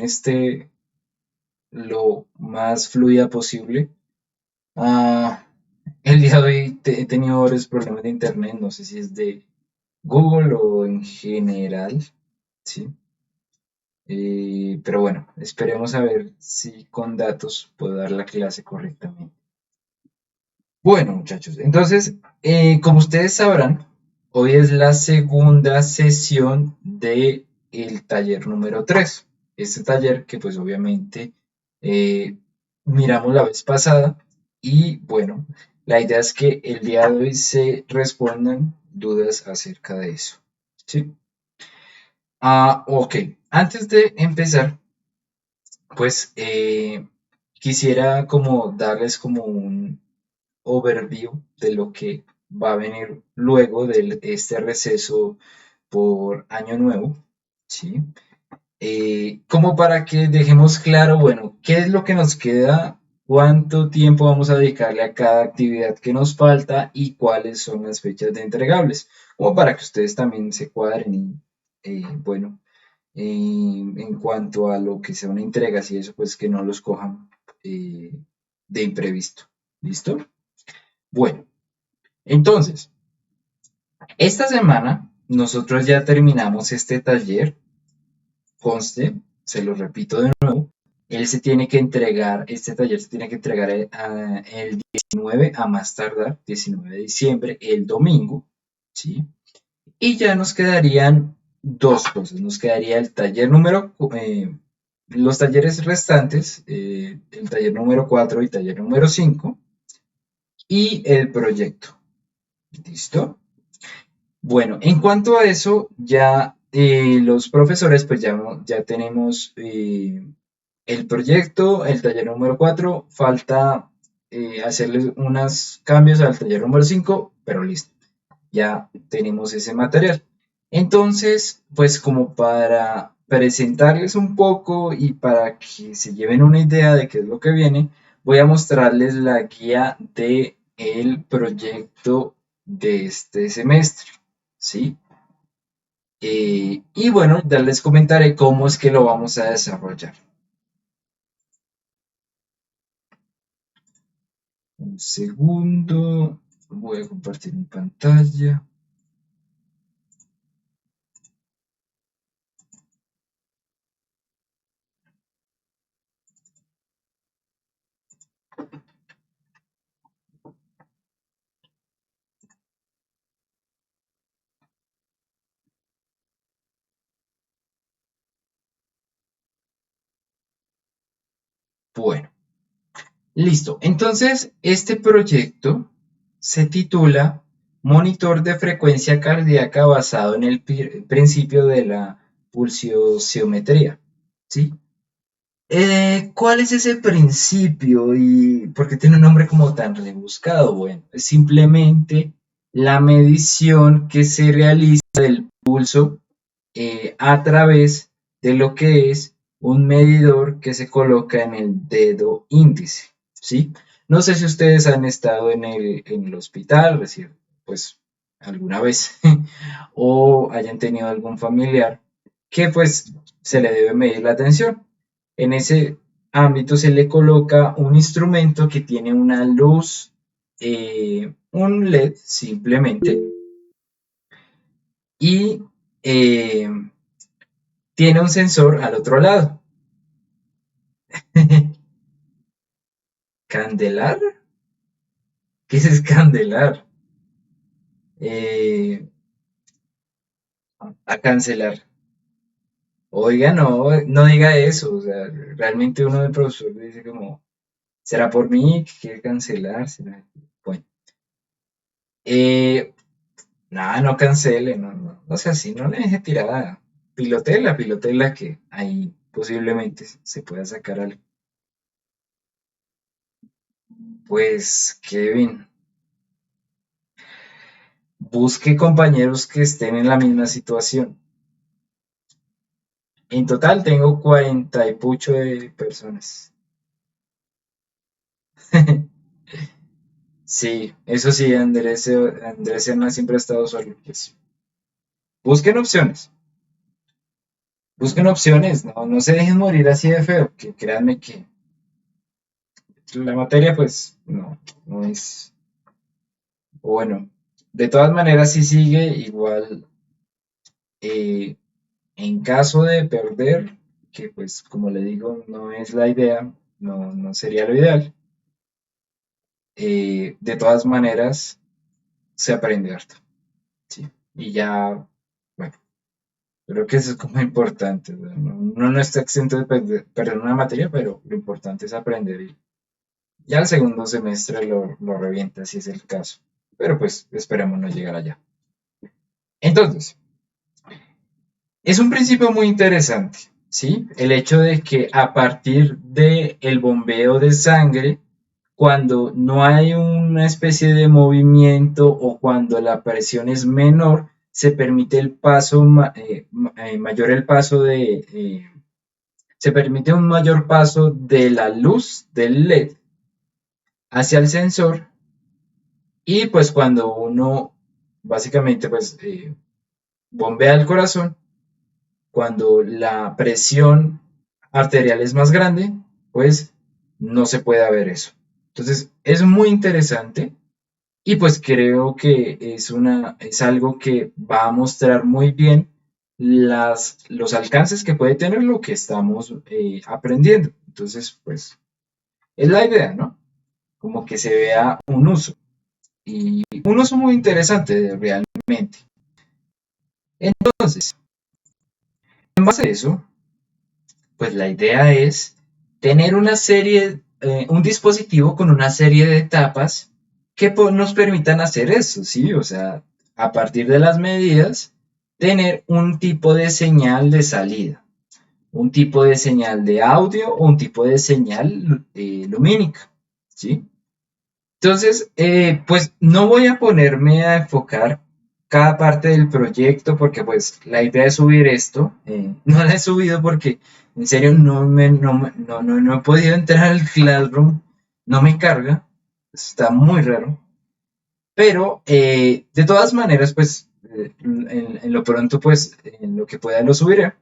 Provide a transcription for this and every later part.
esté lo más fluida posible. Ah, el día de hoy he tenido varios problemas de internet, no sé si es de Google o en general, ¿sí? Pero bueno, esperemos a ver si con datos puedo dar la clase correctamente. Bueno, muchachos, entonces, como ustedes sabrán, hoy es la segunda sesión de el taller número 3. Este taller que pues obviamente eh, miramos la vez pasada y bueno, la idea es que el día de hoy se respondan dudas acerca de eso. ¿Sí? Ok. Antes de empezar, pues quisiera como darles como un overview de lo que va a venir luego de este receso por Año Nuevo, ¿sí? Como para que dejemos claro, bueno, qué es lo que nos queda, cuánto tiempo vamos a dedicarle a cada actividad que nos falta y cuáles son las fechas de entregables, como para que ustedes también se cuadren y, bueno, en cuanto a lo que sea una entrega, y eso, pues que no los cojan eh, de imprevisto. ¿Listo? Bueno, entonces, esta semana nosotros ya terminamos este taller. Conste, se lo repito de nuevo, él se tiene que entregar, este taller se tiene que entregar el 19 a más tardar, 19 de diciembre, el domingo, ¿sí? Y ya nos quedarían dos cosas, nos quedaría el taller los talleres restantes, el taller número 4 y taller número 5 y el proyecto, ¿listo? Bueno, en cuanto a eso, ya los profesores, pues ya tenemos el proyecto, el taller número 4, falta hacerles unos cambios al taller número 5, pero listo, ya tenemos ese material. Entonces, pues como para presentarles un poco y para que se lleven una idea de qué es lo que viene, voy a mostrarles la guía de el proyecto de este semestre, ¿sí? Y bueno, ya les comentaré cómo es que lo vamos a desarrollar. Un segundo, voy a compartir mi pantalla. Bueno, listo. Entonces, este proyecto se titula Monitor de frecuencia cardíaca basado en el principio de la pulsiometría. ¿Sí? ¿Cuál es ese principio y por qué tiene un nombre como tan rebuscado? Bueno, es simplemente la medición que se realiza del pulso a través de lo que es un medidor que se coloca en el dedo índice, ¿sí? No sé si ustedes han estado en el hospital, recién, pues alguna vez, o hayan tenido algún familiar que pues se le debe medir la tensión. En ese ámbito se le coloca un instrumento que tiene una luz, un LED simplemente, y eh, tiene un sensor al otro lado. ¿Candelar? ¿Qué es escandelar? Eh, a cancelar. Oiga, no, no diga eso. O sea, realmente uno del profesor dice como, ¿será por mí que quiere cancelar? ¿Será? Bueno, eh, nada, no cancele, no, no, no sea así, no le deje tirada. Pilotela que ahí posiblemente se pueda sacar algo. Pues, Kevin, busque compañeros que estén en la misma situación. En total tengo 40 y pucho de personas. Sí, eso sí, Andrés Serna siempre ha estado solo. Pues, busquen opciones. busquen opciones, no se dejen morir así de feo, que créanme que la materia pues no es, o bueno, de todas maneras si sigue igual, eh, en caso de perder, que pues como le digo no es la idea, no sería lo ideal, de todas maneras se aprende harto, ¿sí? Y ya, bueno, creo que eso es como importante, ¿verdad? Uno no está exento de perder una materia, pero lo importante es aprender y ya el segundo semestre lo revienta si es el caso. Pero pues esperemos no llegar allá. Entonces, es un principio muy interesante, ¿sí? El hecho de que a partir del bombeo de sangre, cuando no hay una especie de movimiento o cuando la presión es menor, se permite el paso, mayor el paso se permite un mayor paso de la luz del LED hacia el sensor y pues cuando uno básicamente pues bombea el corazón, cuando la presión arterial es más grande, pues no se puede ver eso. Entonces es muy interesante y pues creo que es algo que va a mostrar muy bien los alcances que puede tener lo que estamos aprendiendo. Entonces, pues es la idea, ¿no? Como que se vea un uso y un uso muy interesante realmente. Entonces, en base a eso, pues la idea es tener un dispositivo con una serie de etapas que nos permitan hacer eso, ¿sí? O sea, a partir de las medidas, tener un tipo de señal de salida, un tipo de señal de audio o un tipo de señal lumínica, ¿sí? Entonces, pues no voy a ponerme a enfocar cada parte del proyecto porque pues la idea es subir esto. No la he subido porque en serio no he podido entrar al Classroom, no me carga, está muy raro. Pero de todas maneras, pues en lo pronto, pues en lo que pueda lo subiré.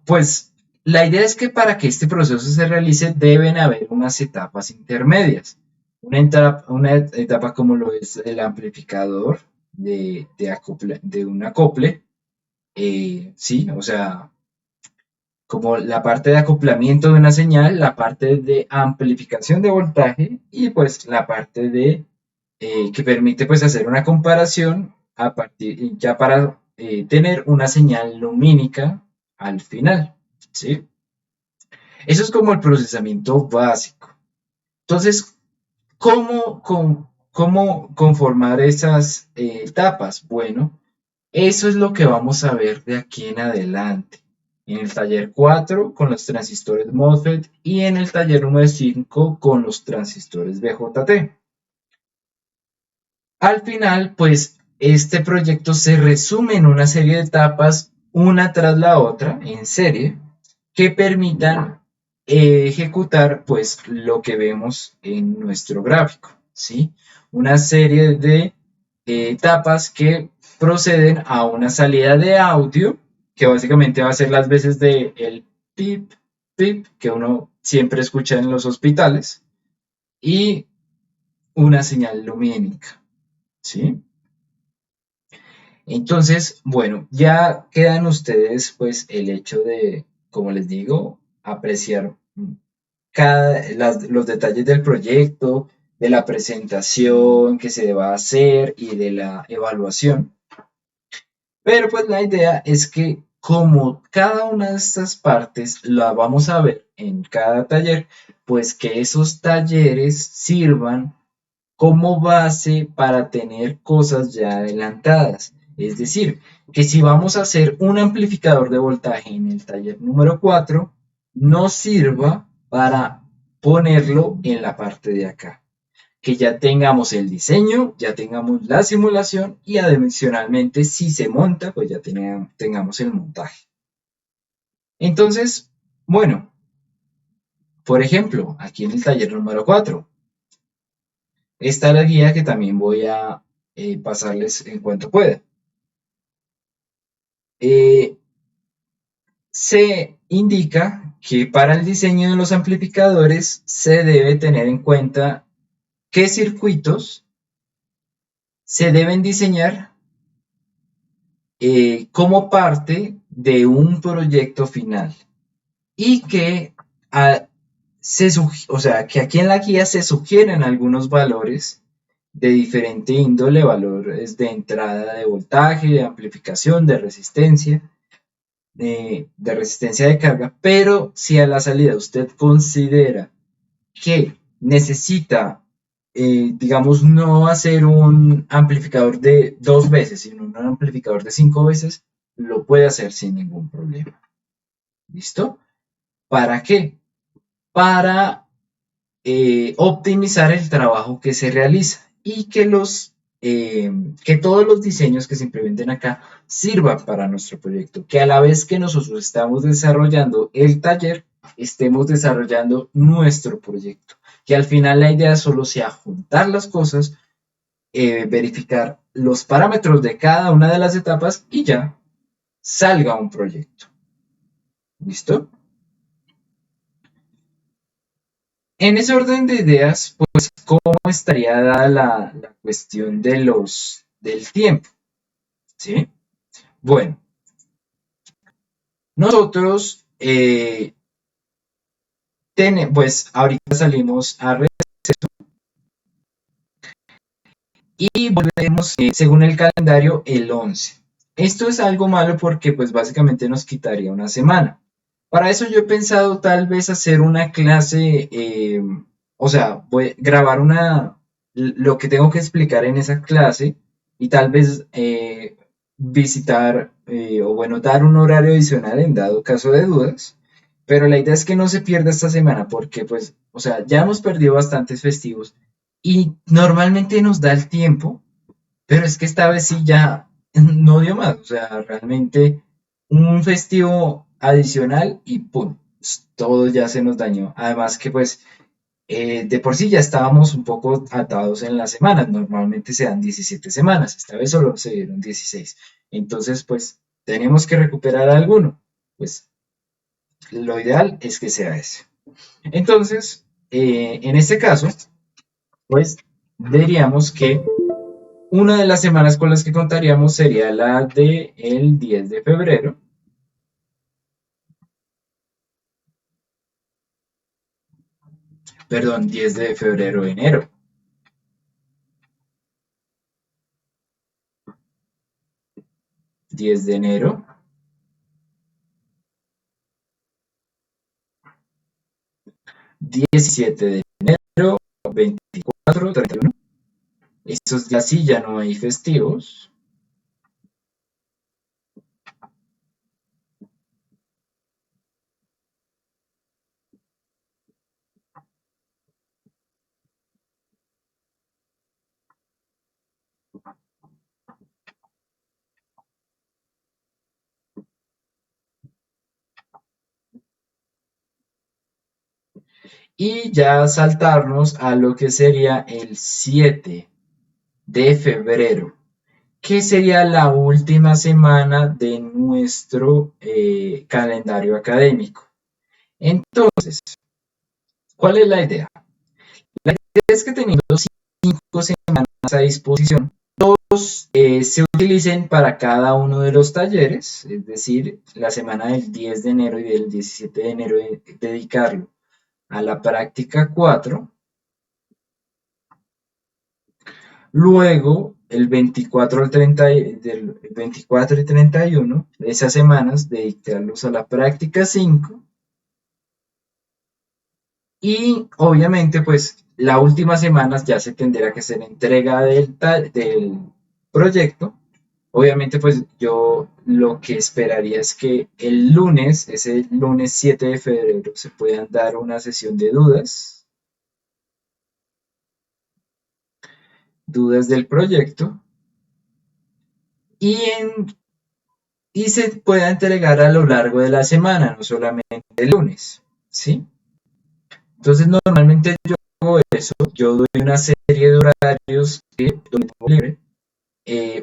Pues la idea es que para que este proceso se realice deben haber unas etapas intermedias. Una etapa como lo es el amplificador de un acople, sí, o sea, como la parte de acoplamiento de una señal, la parte de amplificación de voltaje y pues la parte de que permite pues hacer una comparación a partir ya para tener una señal lumínica al final, ¿sí? Eso es como el procesamiento básico. Entonces, ¿cómo conformar esas etapas? Bueno, eso es lo que vamos a ver de aquí en adelante. En el taller 4 con los transistores MOSFET y en el taller número 5 con los transistores BJT. Al final, pues este proyecto se resume en una serie de etapas, una tras la otra, en serie, que permitan ejecutar pues lo que vemos en nuestro gráfico, ¿sí? Una serie de etapas que proceden a una salida de audio, que básicamente va a ser las veces de el pip, pip, que uno siempre escucha en los hospitales, y una señal lumínica, ¿sí? Entonces, bueno, ya quedan ustedes pues el hecho de, como les digo, apreciar los detalles del proyecto, de la presentación que se va a hacer y de la evaluación. Pero pues la idea es que como cada una de estas partes la vamos a ver en cada taller, pues que esos talleres sirvan como base para tener cosas ya adelantadas. Es decir, que si vamos a hacer un amplificador de voltaje en el taller número 4, nos sirva para ponerlo en la parte de acá. Que ya tengamos el diseño, ya tengamos la simulación y adicionalmente si se monta, pues ya tengamos el montaje. Entonces, bueno, por ejemplo, aquí en el taller número 4, esta es la guía que también voy a pasarles en cuanto pueda. se indica que para el diseño de los amplificadores se debe tener en cuenta qué circuitos se deben diseñar como parte de un proyecto final y que, a- o sea, que aquí en la guía se sugieren algunos valores de diferente índole, valores de entrada de voltaje, de amplificación, de resistencia de carga, pero si a la salida usted considera que necesita, digamos, no hacer un amplificador de 2 veces, sino un amplificador de 5 veces, lo puede hacer sin ningún problema. ¿Listo? ¿Para qué? Para optimizar el trabajo que se realiza y que todos los diseños que se implementen acá sirvan para nuestro proyecto, que a la vez que nosotros estamos desarrollando el taller, estemos desarrollando nuestro proyecto, que al final la idea solo sea juntar las cosas, verificar los parámetros de cada una de las etapas y ya salga un proyecto. ¿Listo? En ese orden de ideas, pues, ¿cómo estaría dada la cuestión del tiempo? ¿Sí? Bueno, nosotros, pues, ahorita salimos a y volvemos, según el calendario, el 11. Esto es algo malo porque, pues, básicamente nos quitaría una semana. Para eso yo he pensado tal vez hacer una clase, o sea, voy a grabar lo que tengo que explicar en esa clase y tal vez visitar o bueno, dar un horario adicional en dado caso de dudas. Pero la idea es que no se pierda esta semana porque pues, o sea, ya hemos perdido bastantes festivos y normalmente nos da el tiempo, pero es que esta vez sí ya no dio más. O sea, realmente un festivo adicional y ¡pum! Todo ya se nos dañó. Además que pues de por sí ya estábamos un poco atados en las semanas. Normalmente se dan 17 semanas. Esta vez solo se dieron 16. Entonces pues tenemos que recuperar alguno. Pues lo ideal es que sea ese. Entonces, en este caso, pues diríamos que una de las semanas con las que contaríamos sería la del 10 de febrero, perdón, 10 de febrero, enero, 10 de enero, 17 de enero, 24, 31. Esos días sí ya no hay festivos. Y ya saltarnos a lo que sería el 7 de febrero, que sería la última semana de nuestro calendario académico. Entonces, ¿cuál es la idea? La idea es que teniendo 5 semanas a disposición, se utilicen para cada uno de los talleres, es decir, la semana del 10 de enero y del 17 de enero dedicarlo a la práctica 4, luego el 24 al 30, del 24 y 31, esas semanas dedicarlos a la práctica 5 y obviamente pues la última semana ya se tendrá que hacer entrega del proyecto. Obviamente, pues yo lo que esperaría es que el lunes, ese lunes 7 de febrero, se puedan dar una sesión de dudas del proyecto, y, y se pueda entregar a lo largo de la semana, no solamente el lunes, ¿sí? Entonces, normalmente yo hago eso, yo doy una serie de horarios que donde tengo libre,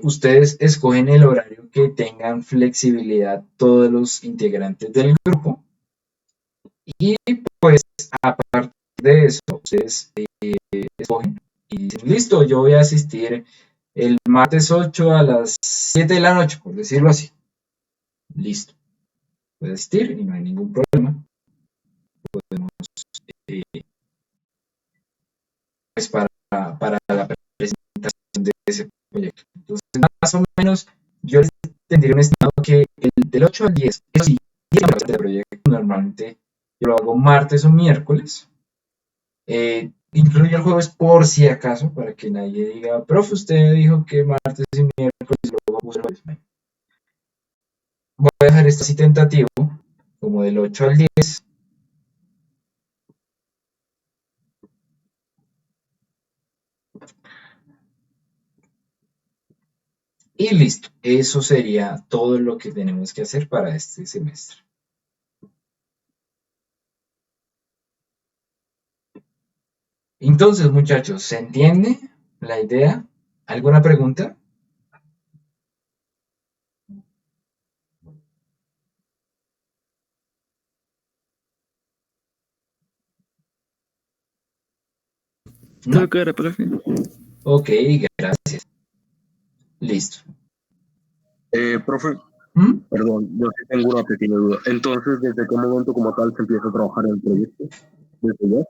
ustedes escogen el horario que tengan flexibilidad todos los integrantes del grupo y pues a partir de eso ustedes escogen y dicen, listo, yo voy a asistir el martes 8 a las 7 de la noche, por decirlo así. Listo, puede asistir y no hay ningún problema. eh, pues para la presentación de ese proyecto. Entonces, más o menos, yo les tendría un estimado que del 8 al 10, eso sí, el proyecto normalmente yo lo hago martes o miércoles. Incluyo el jueves por si acaso, para que nadie diga, profe, usted dijo que martes y miércoles, luego puso el jueves. Voy a dejar esto así tentativo, como del 8 al 10, y listo. Eso sería todo lo que tenemos que hacer para este semestre. Entonces, muchachos, ¿se entiende la idea? ¿Alguna pregunta? Todo ¿No? claro, profe. Ok, gracias. Listo. Profe, ¿Mm? perdón, yo sí tengo una pequeña duda. Entonces, ¿desde qué momento como tal se empieza a trabajar en el proyecto? ¿Desde ya?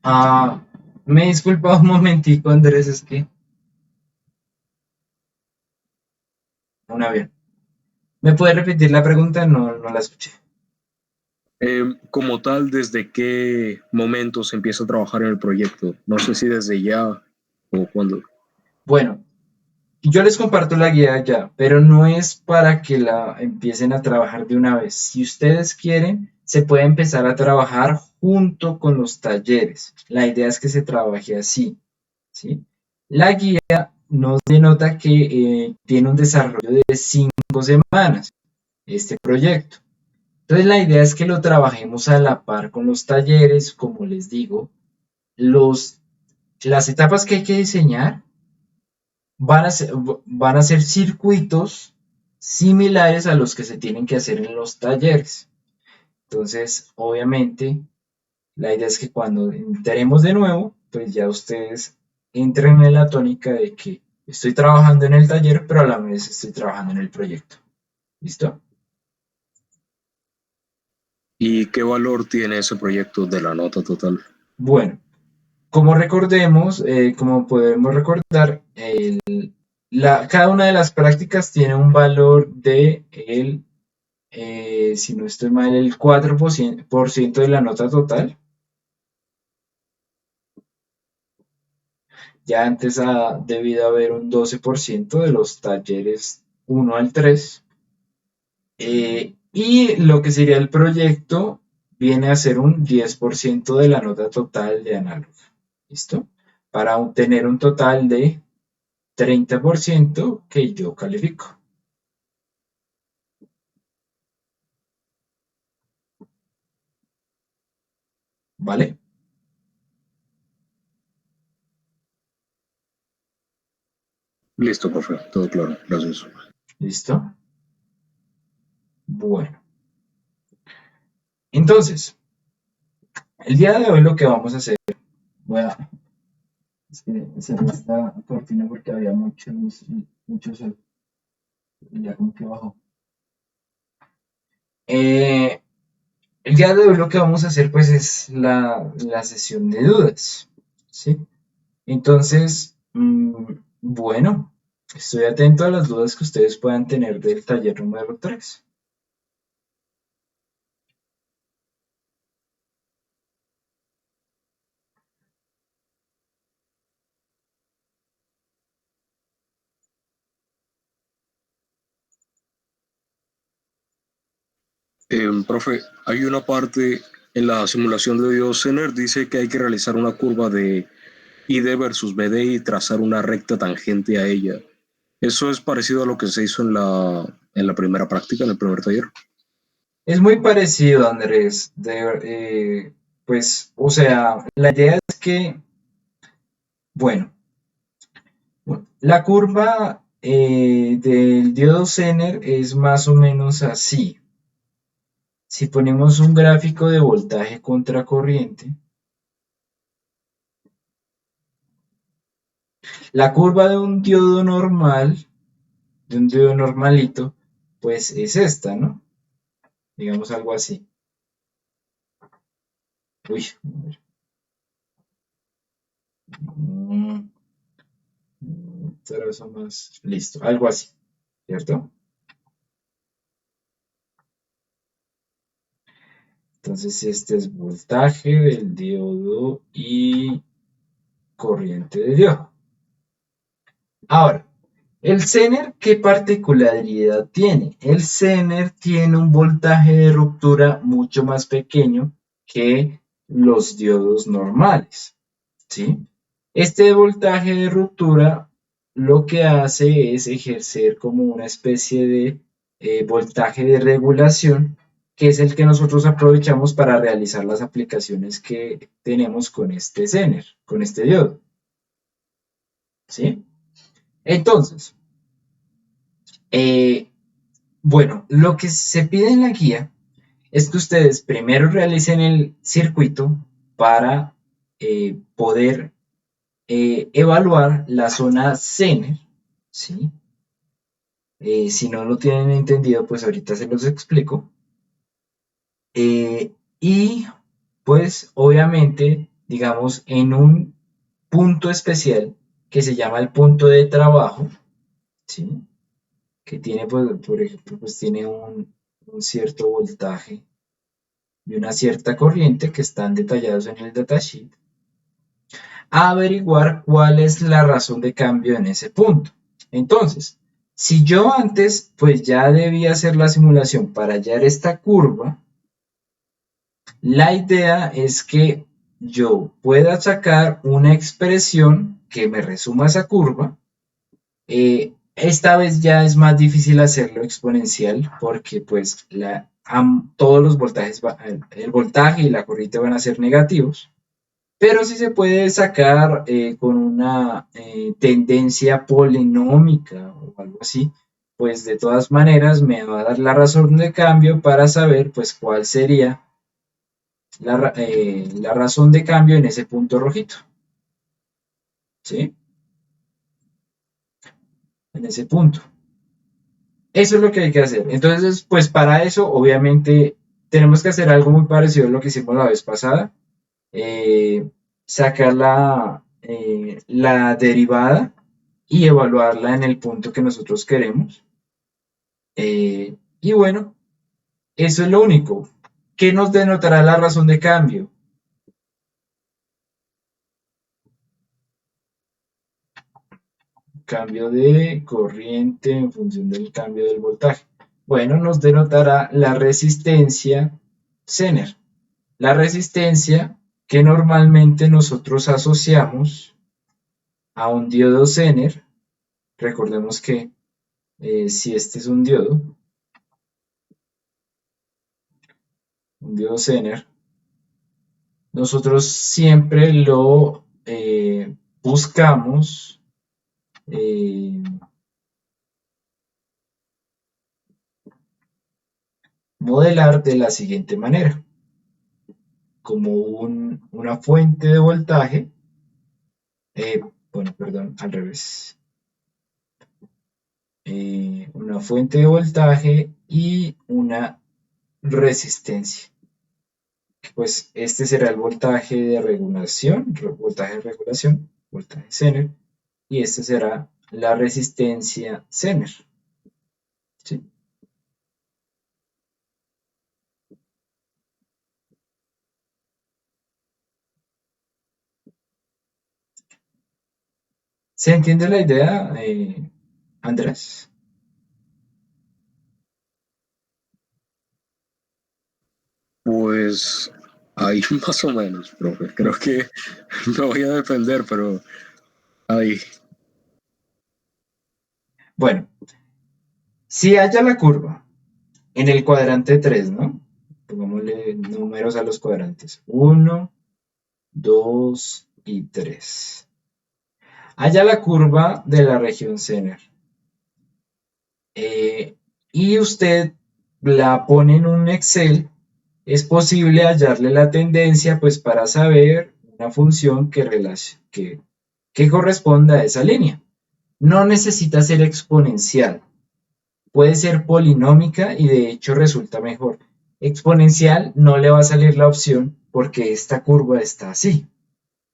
Ah, me disculpa un momentico, Andrés, es que un avión. ¿Me puede repetir la pregunta? No, no la escuché. Como tal, ¿desde qué momento se empieza a trabajar en el proyecto? No sé si desde ya o cuándo. Bueno, yo les comparto la guía ya, pero no es para que la empiecen a trabajar de una vez. Si ustedes quieren, se puede empezar a trabajar junto con los talleres. La idea es que se trabaje así, ¿sí? La guía nos denota que tiene un desarrollo de 5 semanas, este proyecto. Entonces la idea es que lo trabajemos a la par con los talleres, como les digo, los, las etapas que hay que diseñar van a ser, van a ser circuitos similares a los que se tienen que hacer en los talleres. Entonces, obviamente, la idea es que cuando entremos de nuevo, pues ya ustedes entren en la tónica de que estoy trabajando en el taller, pero a la vez estoy trabajando en el proyecto. ¿Listo? ¿Y qué valor tiene ese proyecto de la nota total? Bueno, como recordemos, como podemos recordar, cada una de las prácticas tiene un valor de si no estoy mal, el 4% de la nota total. Ya antes ha debido haber un 12% de los talleres 1 al 3. Y lo que sería el proyecto viene a ser un 10% de la nota total de análogo. ¿Listo? Para obtener un total de 30% que yo califico. ¿Vale? Listo, profe, todo claro, gracias. ¿Listo? Bueno. Entonces, el día de hoy lo que vamos a hacer, voy a, es que cerré esta cortina porque había mucho sol y ya como que bajó. Eh, el día de hoy lo que vamos a hacer pues es la sesión de dudas, ¿sí? Entonces, bueno, estoy atento a las dudas que ustedes puedan tener del taller número 3. Profe, hay una parte en la simulación de Diosener, dice que hay que realizar una curva de ID versus BD y trazar una recta tangente a ella. Eso es parecido a lo que se hizo en la primera práctica, en el primer taller. Es muy parecido, Andrés. Pues, o sea, la idea es que, bueno, La curva del diodo Zener es más o menos así. Si ponemos un gráfico de voltaje contra corriente, la curva de un diodo normal, de un diodo normalito, pues es esta, ¿no? Digamos algo así. Uy, a ver. Mm, trazo más, listo, algo así, ¿cierto? Entonces este es voltaje del diodo y corriente de diodo. Ahora, el Zener, ¿qué particularidad tiene? El Zener tiene un voltaje de ruptura mucho más pequeño que los diodos normales, ¿sí? Este voltaje de ruptura lo que hace es ejercer como una especie de voltaje de regulación, que es el que nosotros aprovechamos para realizar las aplicaciones que tenemos con este Zener, con este diodo, ¿sí? Entonces, eh, bueno, lo que se pide en la guía es que ustedes primero realicen el circuito para poder evaluar la zona Zener, ¿sí? Si no lo tienen entendido, pues ahorita se los explico. Y pues obviamente, digamos, en un punto especial que se llama el punto de trabajo, ¿sí? Que tiene, pues, por ejemplo, pues tiene un cierto voltaje y una cierta corriente que están detallados en el datasheet, a averiguar cuál es la razón de cambio en ese punto. Entonces, si yo antes pues ya debía hacer la simulación para hallar esta curva, la idea es que yo pueda sacar una expresión que me resuma esa curva. Esta vez ya es más difícil hacerlo exponencial porque pues todos los voltajes, el voltaje y la corriente van a ser negativos, pero sí se puede sacar con una tendencia polinómica o algo así, pues de todas maneras me va a dar la razón de cambio para saber pues cuál sería la razón de cambio en ese punto rojito, ¿sí? En ese punto. Eso es lo que hay que hacer. Entonces, pues para eso, obviamente, tenemos que hacer algo muy parecido a lo que hicimos la vez pasada. Sacar la derivada y evaluarla en el punto que nosotros queremos. Y bueno, eso es lo único. ¿Qué nos denotará la razón de cambio? Cambio de corriente en función del cambio del voltaje. Bueno, nos denotará la resistencia Zener. La resistencia que normalmente nosotros asociamos a un diodo Zener. Recordemos que si este es un diodo Zener, nosotros siempre lo buscamos eh, modelar de la siguiente manera, como una fuente de voltaje, bueno, perdón, al revés, una fuente de voltaje y una resistencia. Pues este será el voltaje de regulación, voltaje Zener, y este será la resistencia Zener, ¿sí? ¿Se entiende la idea, Andrés? Pues ahí más o menos, profe. Creo que no voy a defender, pero ahí. Bueno, si haya la curva en el cuadrante 3, ¿no? Pongámosle números a los cuadrantes. 1, 2 y 3. halla la curva de la región Zener. Y usted la pone en un Excel, es posible hallarle la tendencia pues para saber una función que corresponda a esa línea. No necesita ser exponencial, puede ser polinómica y de hecho resulta mejor. Exponencial no le va a salir la opción porque esta curva está así,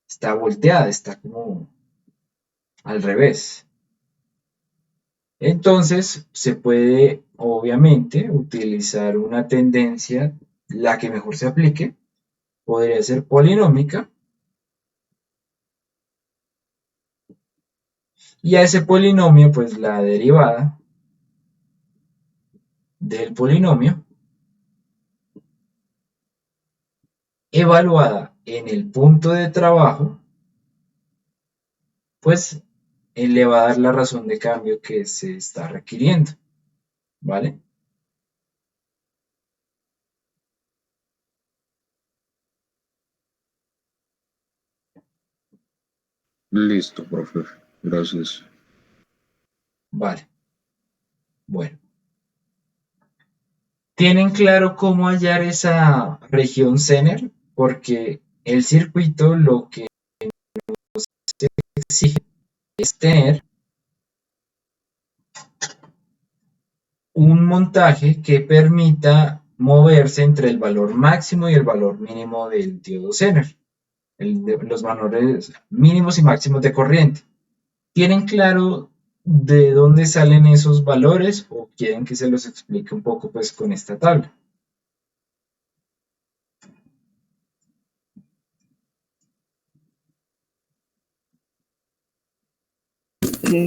está volteada, está como al revés. Entonces se puede obviamente utilizar una tendencia, la que mejor se aplique, podría ser polinómica, y a ese polinomio pues la derivada del polinomio evaluada en el punto de trabajo pues le va a dar la razón de cambio que se está requiriendo, ¿vale? Listo, profe. Gracias. Vale, bueno. ¿Tienen claro cómo hallar esa región Zener? Porque el circuito lo que exige es tener un montaje que permita moverse entre el valor máximo y el valor mínimo del diodo Zener, los valores mínimos y máximos de corriente. ¿Tienen claro de dónde salen esos valores o quieren que se los explique un poco pues con esta tabla?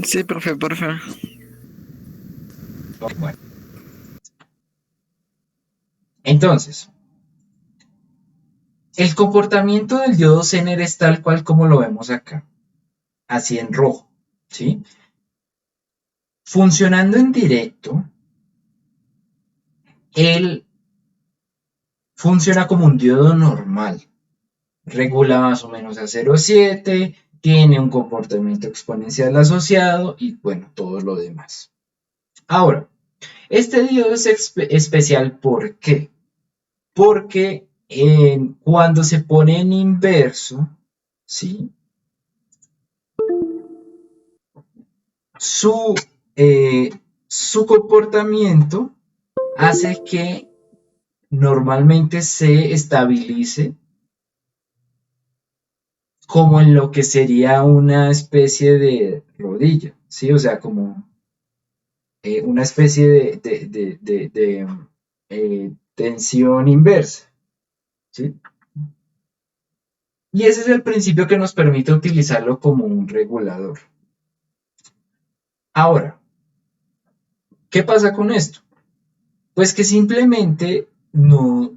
Sí, profe, porfa. Bueno, entonces, el comportamiento del diodo Zener es tal cual como lo vemos acá, así en rojo, ¿sí? Funcionando en directo, él funciona como un diodo normal, regula más o menos a 0,7, tiene un comportamiento exponencial asociado y bueno, todo lo demás. Ahora, este diodo es especial, ¿por qué? Porque cuando se pone en inverso, ¿sí? Su, eh, su comportamiento hace que normalmente se estabilice como en lo que sería una especie de rodilla, ¿sí? O sea, como una especie de tensión inversa, ¿sí? Y ese es el principio que nos permite utilizarlo como un regulador. Ahora, ¿qué pasa con esto? Pues que simplemente no,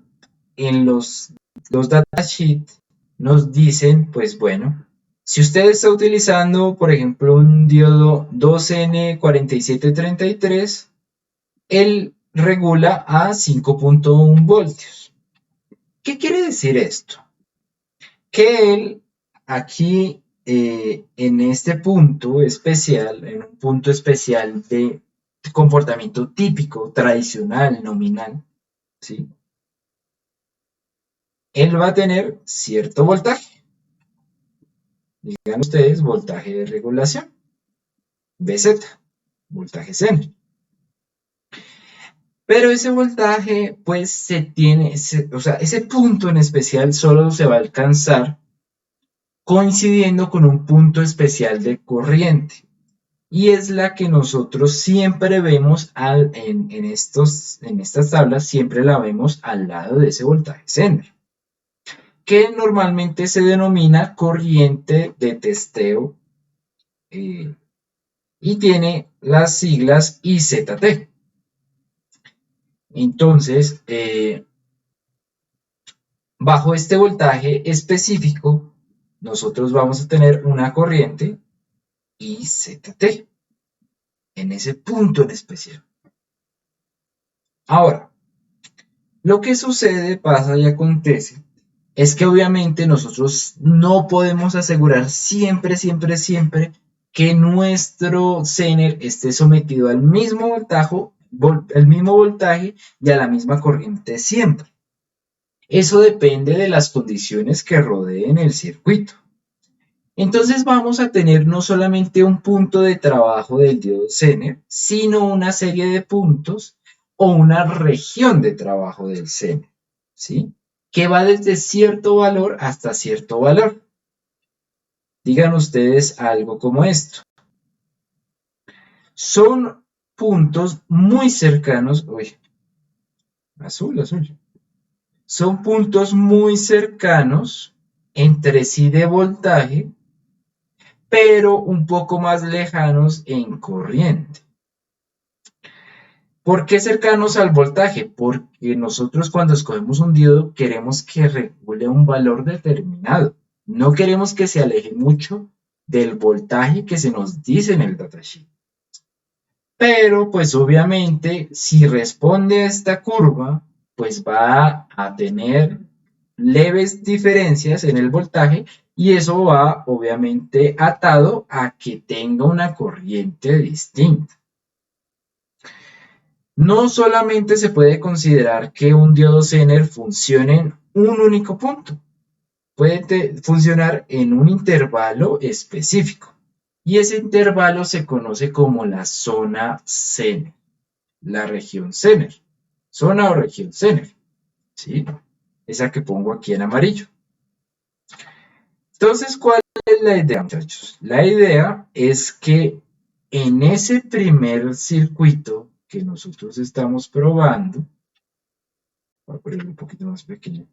en los datasheets nos dicen, pues bueno, si usted está utilizando, por ejemplo, un diodo 2N4733, él regula a 5.1 voltios. ¿Qué quiere decir esto? Que él aquí en este punto especial, en un punto especial de comportamiento típico, tradicional, nominal, ¿sí? Él va a tener cierto voltaje. Digan ustedes voltaje de regulación, Vz, voltaje Zener. Pero ese voltaje, pues o sea, ese punto en especial solo se va a alcanzar coincidiendo con un punto especial de corriente. Y es la que nosotros siempre vemos en estas tablas, siempre la vemos al lado de ese voltaje Zener, que normalmente se denomina corriente de testeo y tiene las siglas IZT. Entonces, bajo este voltaje específico, nosotros vamos a tener una corriente IZT en ese punto en especial. Ahora, lo que sucede, pasa y acontece, es que obviamente nosotros no podemos asegurar siempre, siempre, siempre que nuestro Zener esté sometido al mismo voltaje y a la misma corriente siempre. Eso depende de las condiciones que rodeen el circuito. Entonces vamos a tener no solamente un punto de trabajo del diodo Zener, sino una serie de puntos o una región de trabajo del Zener, ¿sí? Que va desde cierto valor hasta cierto valor. Digan ustedes algo como esto. Son puntos muy cercanos, uy, azul. Son puntos muy cercanos entre sí de voltaje, pero un poco más lejanos en corriente. ¿Por qué cercanos al voltaje? Porque nosotros cuando escogemos un diodo queremos que regule un valor determinado. No queremos que se aleje mucho del voltaje que se nos dice en el datasheet. Pero pues obviamente si responde a esta curva, pues va a tener leves diferencias en el voltaje y eso va obviamente atado a que tenga una corriente distinta. No solamente se puede considerar que un diodo Zener funcione en un único punto, puede funcionar en un intervalo específico y ese intervalo se conoce como la zona Zener, la región Zener, zona o región Zener, ¿sí? Esa que pongo aquí en amarillo. Entonces, ¿cuál es la idea, muchachos? La idea es que en ese primer circuito que nosotros estamos probando, voy a ponerlo un poquito más pequeño.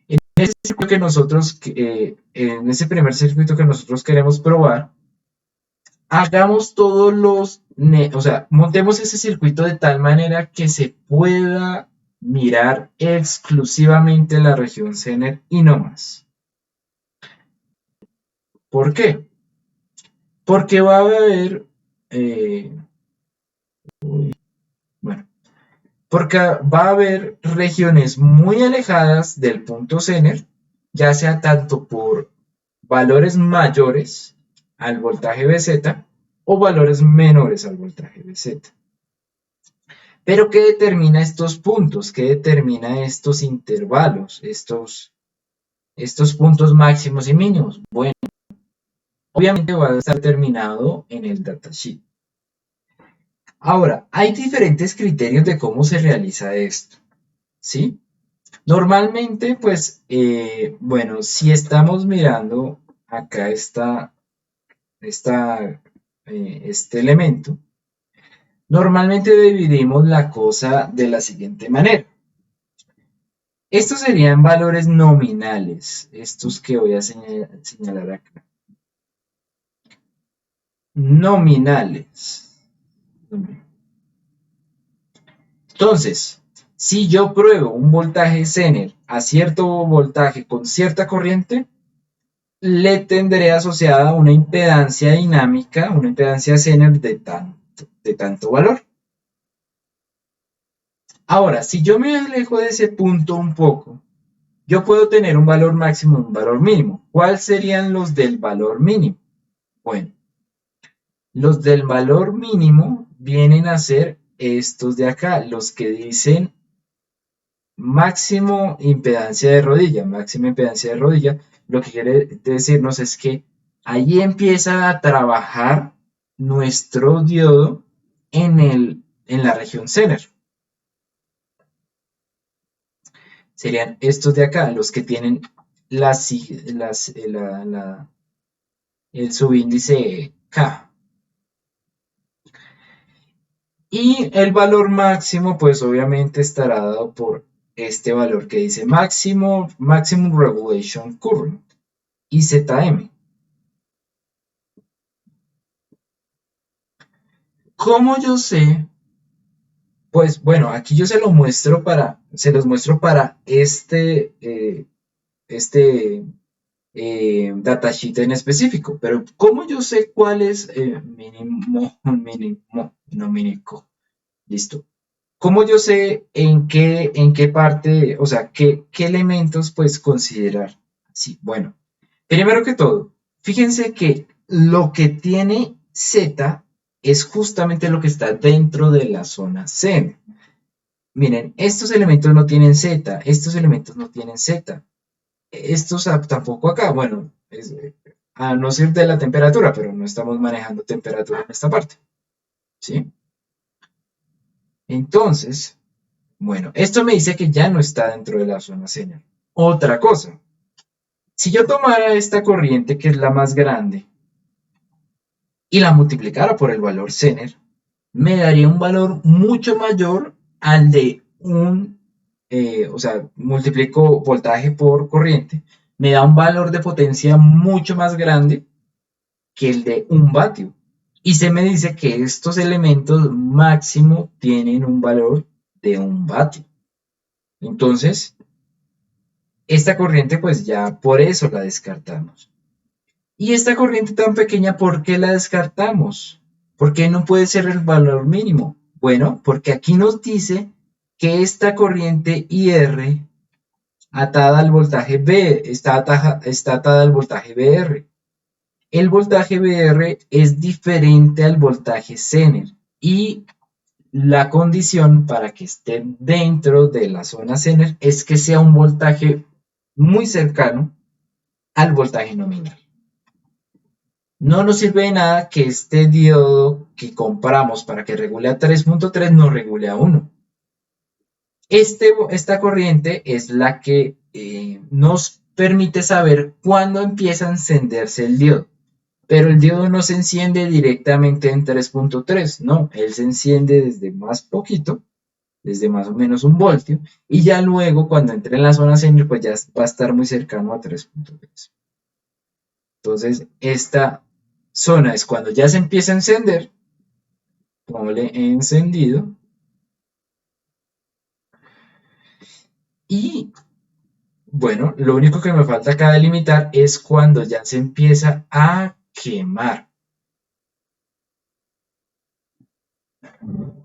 En ese circuito que nosotros, en ese primer circuito que nosotros queremos probar, hagamos todos los, o sea, montemos ese circuito de tal manera que se pueda mirar exclusivamente la región Zener y no más. ¿Por qué? Porque va a haber, bueno, porque va a haber regiones muy alejadas del punto Zener, ya sea tanto por valores mayores al voltaje BZ o valores menores al voltaje BZ. Pero ¿qué determina estos puntos? ¿Qué determina estos intervalos? Estos puntos máximos y mínimos. Bueno, obviamente va a estar determinado en el datasheet. Ahora, hay diferentes criterios de cómo se realiza esto, ¿sí? Normalmente, pues, bueno, si estamos mirando acá este elemento, normalmente dividimos la cosa de la siguiente manera. Estos serían valores nominales, estos que voy a señalar acá. Nominales. Entonces, si yo pruebo un voltaje Zener a cierto voltaje con cierta corriente, le tendré asociada una impedancia dinámica, una impedancia Zener de tanto valor. Ahora, si yo me alejo de ese punto un poco, yo puedo tener un valor máximo y un valor mínimo. ¿Cuáles serían los del valor mínimo? Bueno, los del valor mínimo vienen a ser estos de acá, los que dicen máximo impedancia de rodilla. Máxima impedancia de rodilla, lo que quiere decirnos es que ahí empieza a trabajar nuestro diodo en la región Zener. Serían estos de acá, los que tienen el subíndice K. Y el valor máximo, pues obviamente estará dado por este valor que dice Maximum Regulation Current, IZM. ¿Cómo yo sé? Pues bueno, aquí yo se los muestro para este datasheet en específico, pero ¿cómo yo sé cuál es mínimo, no mínimo, listo? ¿Cómo yo sé en qué parte, o sea, qué elementos pues considerar? Sí, bueno, primero que todo, Fíjense que lo que tiene Z es justamente lo que está dentro de la zona Zener. Miren, estos elementos no tienen Z, estos elementos no tienen Z. Estos tampoco acá, bueno, a no ser de la temperatura, pero no estamos manejando temperatura en esta parte, ¿sí? Entonces, bueno, esto me dice que ya no está dentro de la zona Zener. Otra cosa, si yo tomara esta corriente, que es la más grande, y la multiplicara por el valor Zener, me daría un valor mucho mayor al de o sea, multiplico voltaje por corriente, me da un valor de potencia mucho más grande que el de 1 vatio. Y se me dice que estos elementos máximo tienen un valor de 1 vatio. Entonces, esta corriente pues ya por eso la descartamos. Y esta corriente tan pequeña, ¿por qué la descartamos? ¿Por qué no puede ser el valor mínimo? Bueno, porque aquí nos dice que esta corriente IR atada al voltaje B, está atada al voltaje BR. El voltaje BR es diferente al voltaje Zener y la condición para que esté dentro de la zona Zener es que sea un voltaje muy cercano al voltaje nominal. No nos sirve de nada que este diodo que compramos para que regule a 3.3 no regule a 1. Esta corriente es la que nos permite saber cuándo empieza a encenderse el diodo. Pero el diodo no se enciende directamente en 3.3, no, él se enciende desde más poquito, desde más o menos 1 voltio, y ya luego cuando entre en la zona Zener pues ya va a estar muy cercano a 3.3. Entonces esta zona es cuando ya se empieza a encender, ponle encendido, y bueno, lo único que me falta acá delimitar es cuando ya se empieza a quemar.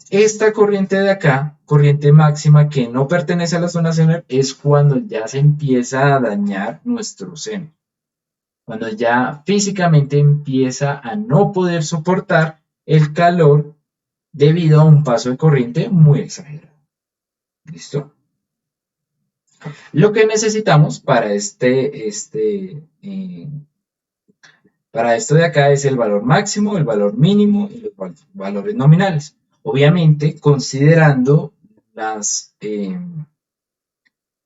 Esta corriente de acá, corriente máxima que no pertenece a la zona Zener, es cuando ya se empieza a dañar nuestro seno. Cuando ya físicamente empieza a no poder soportar el calor debido a un paso de corriente muy exagerado. ¿Listo? Lo que necesitamos para para esto de acá es el valor máximo, el valor mínimo y los valores nominales. Obviamente, considerando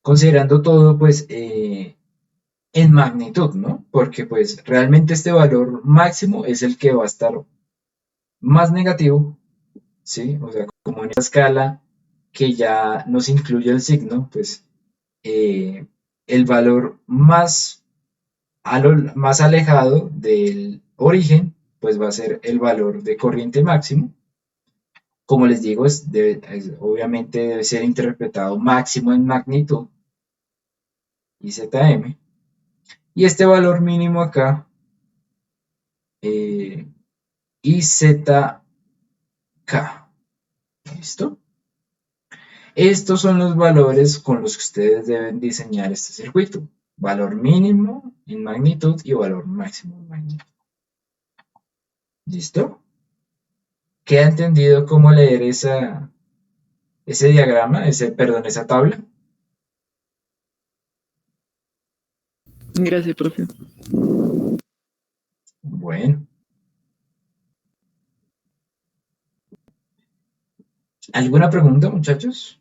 considerando todo, pues, en magnitud, ¿no? Porque, pues, realmente este valor máximo es el que va a estar más negativo, ¿sí? O sea, como en esta escala que ya nos incluye el signo, pues, el valor más alejado del origen, pues va a ser el valor de corriente máximo. Como les digo, obviamente debe ser interpretado máximo en magnitud, IZM. Y este valor mínimo acá, IZK. ¿Listo? Estos son los valores con los que ustedes deben diseñar este circuito. Valor mínimo en magnitud y valor máximo en magnitud. ¿Listo? ¿Queda entendido cómo leer ese diagrama, esa tabla? Gracias, profe. Bueno. ¿Alguna pregunta, muchachos?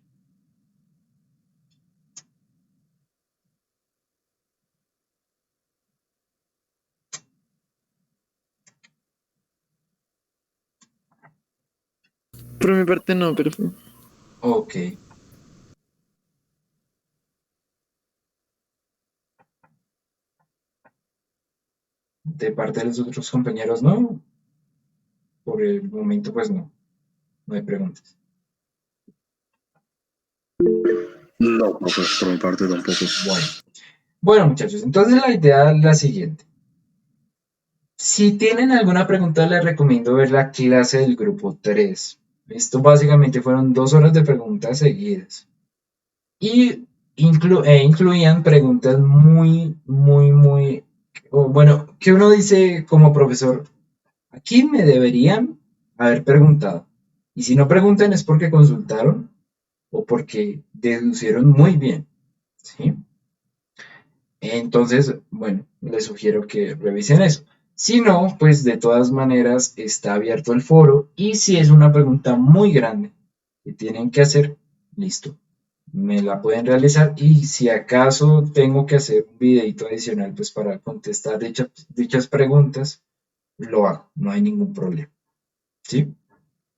Por mi parte no, profe. Ok. De parte de los otros compañeros, no. Por el momento, pues no. No hay preguntas. No, profe, por mi parte tampoco. Bueno, muchachos, entonces la idea es la siguiente. Si tienen alguna pregunta, les recomiendo ver la clase del grupo 3. Esto básicamente fueron 2 horas de preguntas seguidas. Y incluían preguntas muy o bueno, que uno dice como profesor, aquí me deberían haber preguntado. Y si no preguntan es porque consultaron o porque deducieron muy bien, ¿sí? Entonces, bueno, les sugiero que revisen eso. Si no, pues de todas maneras está abierto el foro y si es una pregunta muy grande que tienen que hacer, listo, me la pueden realizar y si acaso tengo que hacer un videito adicional pues para contestar dichas preguntas, lo hago, no hay ningún problema, ¿sí?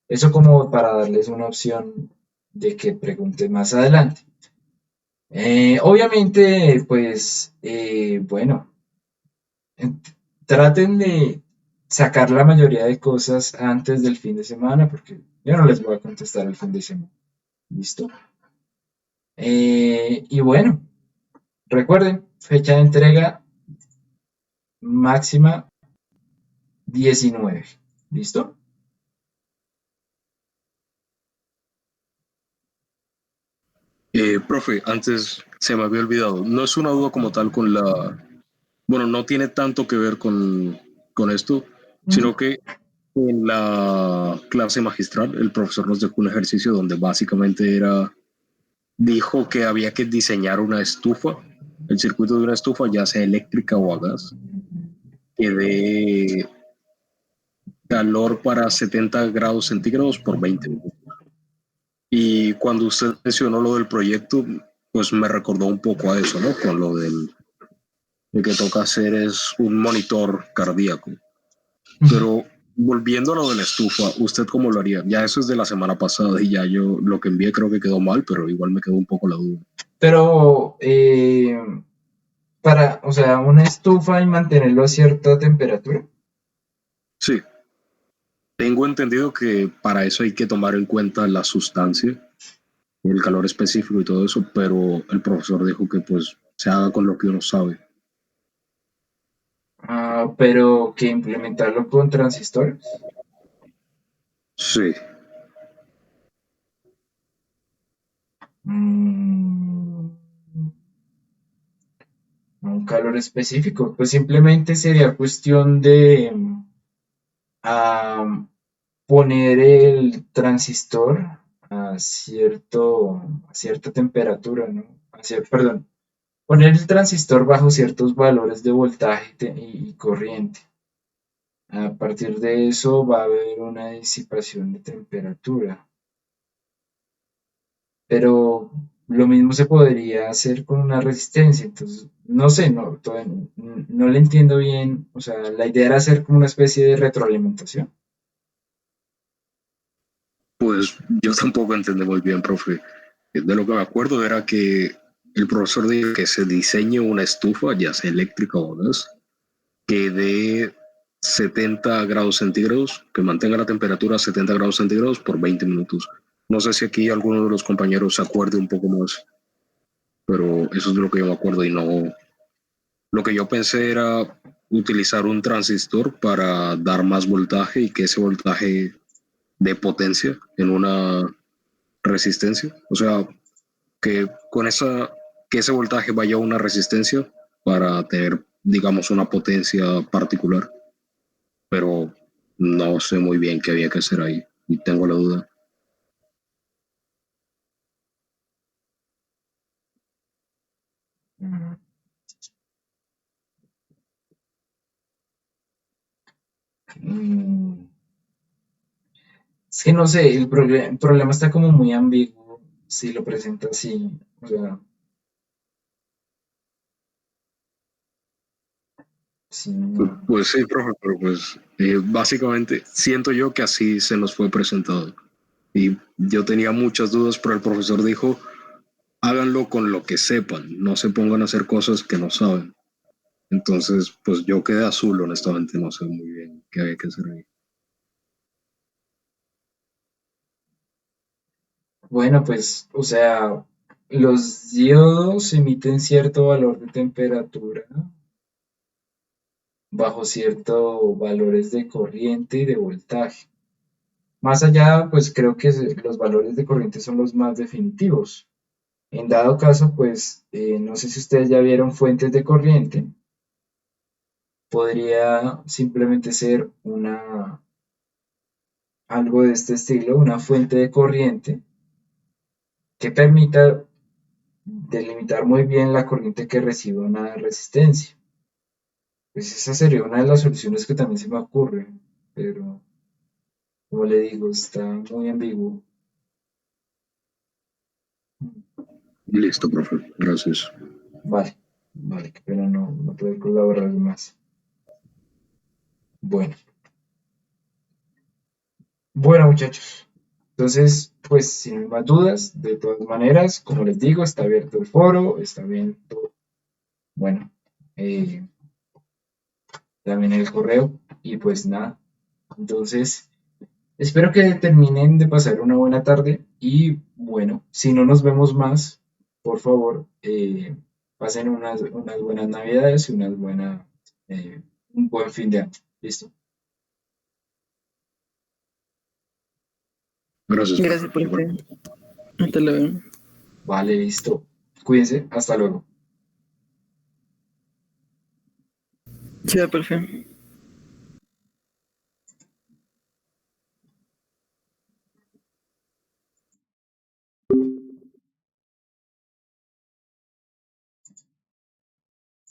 Eso como para darles una opción de que pregunten más adelante. Obviamente, pues, bueno, traten de sacar la mayoría de cosas antes del fin de semana, porque yo no les voy a contestar el fin de semana. ¿Listo? Y bueno, recuerden, fecha de entrega máxima 19. ¿Listo? Profe, antes se me había olvidado, no es una duda como tal con la, bueno, no tiene tanto que ver con esto, Ujú. sino que en la clase magistral el profesor nos dejó un ejercicio donde básicamente era, dijo que había que diseñar una estufa, el circuito de una estufa, ya sea eléctrica o a gas, que dé calor para 70 grados centígrados por 20 minutos. Y cuando usted mencionó lo del proyecto, pues me recordó un poco a eso, ¿no? Con lo del lo que toca hacer es un monitor cardíaco. Pero volviendo a lo de la estufa, ¿usted cómo lo haría? Ya eso es de la semana pasada y ya yo lo que envié creo que quedó mal, pero igual me quedó un poco la duda. Pero para, o sea, una estufa y mantenerlo a cierta temperatura. Sí, tengo entendido que para eso hay que tomar en cuenta la sustancia, el calor específico y todo eso, pero el profesor dijo que pues se haga con lo que uno sabe. Pero que implementarlo con transistores. Sí, Mm, un calor específico, pues simplemente sería cuestión de ah, poner el transistor a cierta temperatura, ¿no? Perdón, poner el transistor bajo ciertos valores de voltaje y corriente. A partir de eso va a haber una disipación de temperatura. Pero lo mismo se podría hacer con una resistencia. Entonces, no sé, no le entiendo bien. O sea, la idea era hacer como una especie de retroalimentación. pues yo tampoco entendí muy bien, profe. De lo que me acuerdo era que el profesor dijo que se diseñe una estufa, ya sea eléctrica o gas, que dé 70 grados centígrados, que mantenga la temperatura a 70 grados centígrados por 20 minutos. No sé si aquí alguno de los compañeros se acuerde un poco más, pero eso es de lo que yo me acuerdo y no. Lo que yo pensé era utilizar un transistor para dar más voltaje y que ese voltaje dé potencia en una resistencia. O sea, que con esa, que ese voltaje vaya a una resistencia para tener, digamos, una potencia particular, pero no sé muy bien qué había que hacer ahí y tengo la duda. Mm, es que no sé, el problema está como muy ambiguo si lo presenta así. O sea, si no. Pues sí, profe, pero pues básicamente siento yo que así se nos fue presentado. Y yo tenía muchas dudas, pero el profesor dijo, háganlo con lo que sepan, no se pongan a hacer cosas que no saben. Entonces, pues yo quedé azul, honestamente, no sé muy bien qué había que hacer ahí. Bueno, pues, o sea, los diodos emiten cierto valor de temperatura bajo ciertos valores de corriente y de voltaje. Más allá, pues creo que los valores de corriente son los más definitivos. En dado caso, pues no sé si ustedes ya vieron fuentes de corriente. podría simplemente ser algo de este estilo, una fuente de corriente que permita delimitar muy bien la corriente que recibe una resistencia. Pues esa sería una de las soluciones que también se me ocurre, pero como le digo, está muy ambiguo. Listo, profe. Gracias. Vale, vale, qué pena no poder colaborar más. Bueno, bueno muchachos, entonces pues sin más dudas, de todas maneras, como les digo, está abierto el foro, está abierto, bueno, eh, también el correo y pues nada, entonces espero que terminen de pasar una buena tarde y bueno, si no nos vemos más, por favor, pasen unas buenas navidades y un buen fin de año. ¿Listo? Gracias, profe. Gracias, profe. Igualmente. Hasta luego. Vale, listo. Cuídense, hasta luego. Chao, profe.